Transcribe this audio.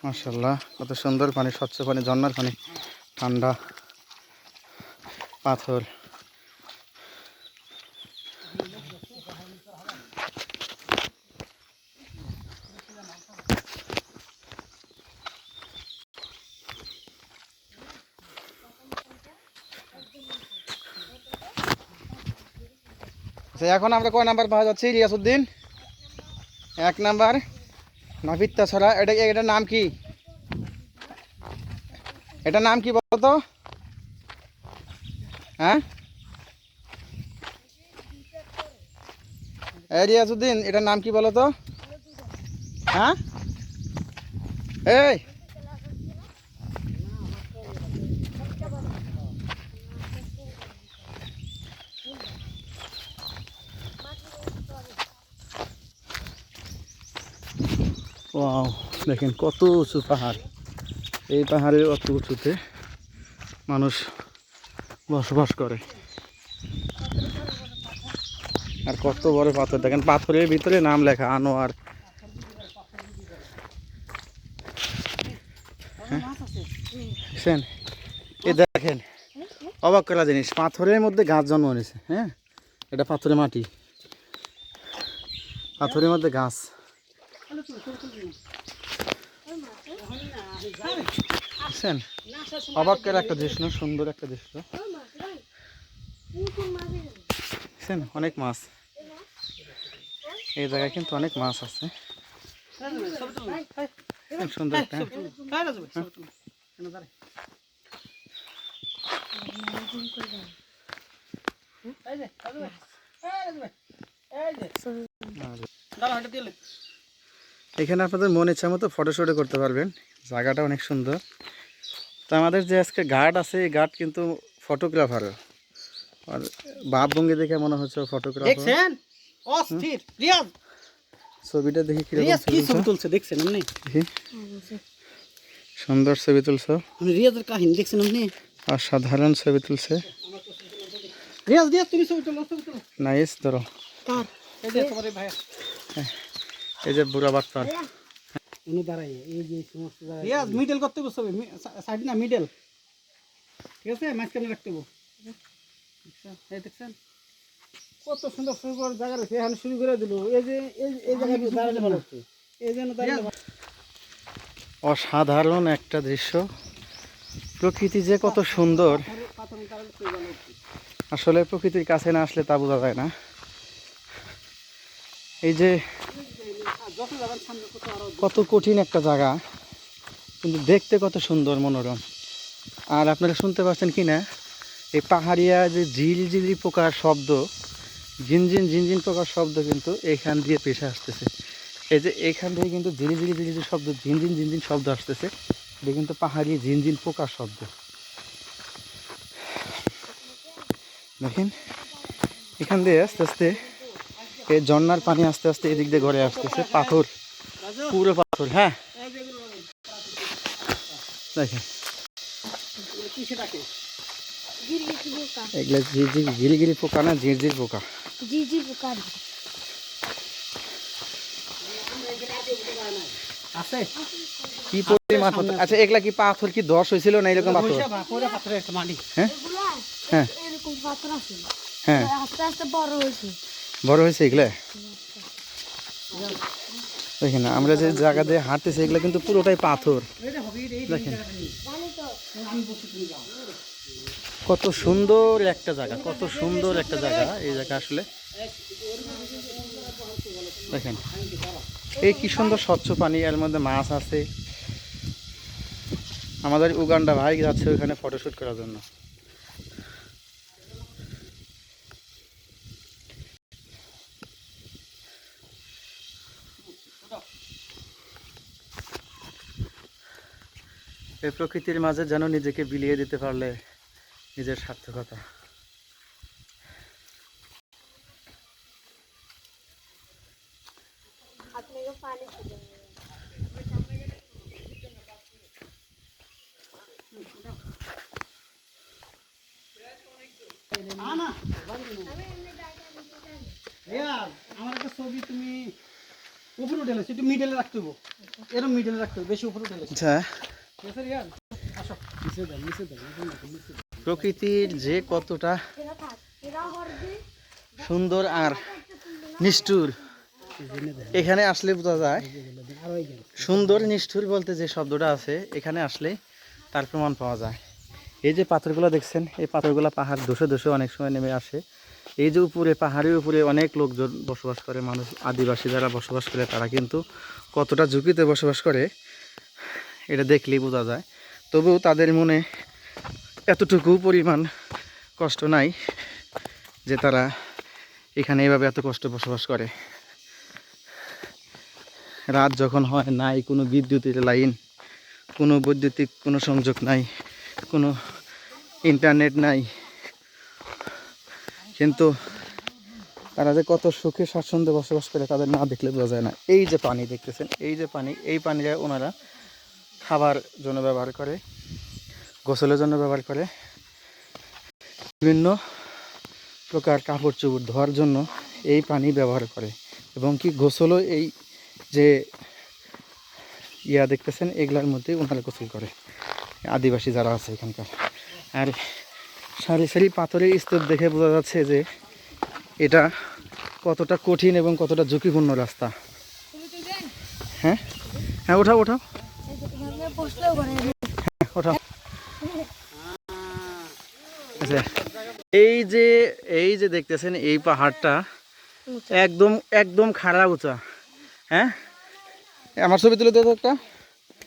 মাশাআল্লাহ, কত সুন্দর পানি, স্বচ্ছ পানি, ঝর্ণার পানি, ঠান্ডা পাথর। এখন আমরা কয় নাম্বার পাওয়া যাচ্ছি রিয়াসউদ্দিন? 1 নাম্বার নাফিত্তা ছড়া। এটার নাম কি? এটার নাম কি বলতো? হ্যাঁ রিয়াসউদ্দিন, এটার নাম কি বলতো? হ্যাঁ এই ওয়াও, দেখেন কত উঁচু পাহাড়। এই পাহাড়ের অত উঁচুতে মানুষ বসবাস করে। আর কত বড় পাথর দেখেন, পাথরের ভিতরে নাম লেখা আনোয়ার। হ্যাঁ এই দেখেন, অবাক করা জিনিস, পাথরের মধ্যে গাছ জন্ম নিয়েছে। হ্যাঁ, এটা পাথরের মাটি, পাথরের মধ্যে গাছ। বুঝছেন, অবাক করা একটা দৃশ্য, সুন্দর একটা দৃশ্য। বুঝছেন, অনেক মাছ এই জায়গায়, কিন্তু অনেক মাছ আছে। সুন্দর একটা এখানে আপনাদের মন ইচ্ছা মতো ফটোশুটও করতে পারবেন। জায়গাটা অনেক সুন্দর। তো আমাদের যে আজকে গার্ড আছে, এই গার্ড কিন্তু ফটোগ্রাফার। আর ভাবভঙ্গি দেখে মনে হচ্ছে ফটোগ্রাফার। ছবিটা দেখি কিরকম তুলছে, দেখছেন আপনি? সুন্দর ছবি তুলছো, রিয়াজের কাহিনী দেখছেন আপনি? অসাধারণ ছবি তুলছে রিয়াজ। তুমি ছবি তুলো, নাইস। ধরো এই যে তোমার ভাই, এই যে বুড়া বাটপার উনি দাঁড়ায়, এই যে সমস্ত দাঁড়ায়। রিয়াজ মিডল করতে হবে, ছবি সাইড না, মিডল। ঠিক আছে, মাঝখানে রাখতে হবে। এই দেখছেন কত সুন্দর সুন্দর জায়গা রয়েছে। এখানে শুরু করে দিল, এই যে এই জায়গায় দাঁড়ালে ভালো হচ্ছে, এই জন্য দাঁড়ালে। অসাধারণ একটা দৃশ্য। প্রকৃতি যে কত সুন্দর, আসলে প্রকৃতির কাছে না আসলে তা বোঝা যায় না। এই যে কত কঠিন একটা জায়গা, কিন্তু দেখতে কত সুন্দর, মনোরম। আর আপনারা শুনতে পাচ্ছেন কি না, এই পাহাড়িয়া যে ঝিলঝিলি পোকার শব্দ, ঝিনঝিন ঝিনঝিন পোকার শব্দ কিন্তু এখান দিয়ে পেশে আসতেছে। এই যে এখান থেকে কিন্তু ঝিলিঝিলি ঝিলিঝিলি শব্দ, ঝিনঝিন ঝিনঝিন শব্দ আসতেছে। এটা কিন্তু পাহাড়ি ঝিনঝিন পোকার শব্দ। দেখেন, এখান দিয়ে আস্তে আস্তে এই ঝর্ণার পানি আস্তে আস্তে এদিক দিয়ে ঘরে আসতেছে। পাথর, পুরো পাথর। হ্যাঁ দেখেন, এগুলা ঝিরিগিরি পোকা না, ঝিরঝির পোকা। কি পরিমাণ পাথর! আচ্ছা, এগুলা কি পাথর কি ধস হয়েছিল না এরকম পাথর? হ্যাঁ হ্যাঁ হ্যাঁ, আস্তে আস্তে বড় হয়েছে এগুলা। দেখেন, আমরা যে জায়গা দিয়ে হাঁটতেছি, এগুলো কিন্তু পুরোটাই পাথর। দেখেন কত সুন্দর একটা জায়গা, কত সুন্দর একটা জায়গা এই জায়গা আসলে। দেখেন এই কি সুন্দর স্বচ্ছ পানি, এর মধ্যে মাছ আছে। আমাদের উগান্ডা ভাই যাচ্ছে ওইখানে ফটোশুট করার জন্য। এই প্রকৃতির মাঝে যেন নিজেকে বিলিয়ে দিতে পারলে নিজের সার্থকতা। আমার একটা ছবি তুমি উপরে উঠে গেছে, একটু মিডলে রাখতে হবে, এরকম মিডলে রাখতে হবে, বেশি উপরে উঠে গেছে। আচ্ছা, আসো নিচে দাও, নিচে দাও। প্রকৃতির যে কতটা সুন্দর আর নিষ্ঠুর এখানে আসলে বোঝা যায়। সুন্দর নিষ্ঠুর বলতে যে শব্দটা আছে এখানে আসলে তার প্রমাণ পাওয়া যায়। এই যে পাথরগুলো দেখছেন, এই পাথরগুলো পাহাড় ধসে ধসে অনেক সময় নেমে আসে। এই যে উপরে পাহাড়ের উপরে অনেক লোকজন বসবাস করে, মানুষ আদিবাসী যারা বসবাস করে তারা কিন্তু কতটা ঝুঁকিতে বসবাস করে এটা দেখলেই বোঝা যায়। তবুও তাদের মনে এতটুকু পরিমাণ কষ্ট নাই যে তারা এখানে এভাবে এত কষ্ট বসবাস করে। রাত যখন হয়, নাই কোনো বিদ্যুতের লাইন, কোনো বৈদ্যুতিক কোনো সংযোগ নাই, কোনো ইন্টারনেট নাই, কিন্তু তারা যে কত সুখে স্বাচ্ছন্দ্যে বসবাস করে তাদের না দেখলে বোঝা যায় না। এই যে পানি দেখতেছেন, এই যে পানি, এই পানিটা ওনারা খাবার জন্য ব্যবহার করে, গোসলের জন্য ব্যবহার করে, বিভিন্ন প্রকার কাপড় চোপড় ধোয়ার জন্য এই পানি ব্যবহার করে, এবং কি গোসলও এই যে দেখতেছেন এগুলার মধ্যে ওনারা গোসল করে আদিবাসী যারা আছে এখানকার। আর সারি সারি পাথরের স্তূপ দেখে বোঝা যাচ্ছে যে এটা কতটা কঠিন এবং কতটা ঝুঁকিপূর্ণ রাস্তা। হ্যাঁ হ্যাঁ, ওঠাও ওঠাও, ওঠাও। আচ্ছা, এই যে দেখতেছেন এই পাহাড়টা একদম একদম খাড়া উঁচা। হ্যাঁ, আমার ছবি তুলে দেবো একটা।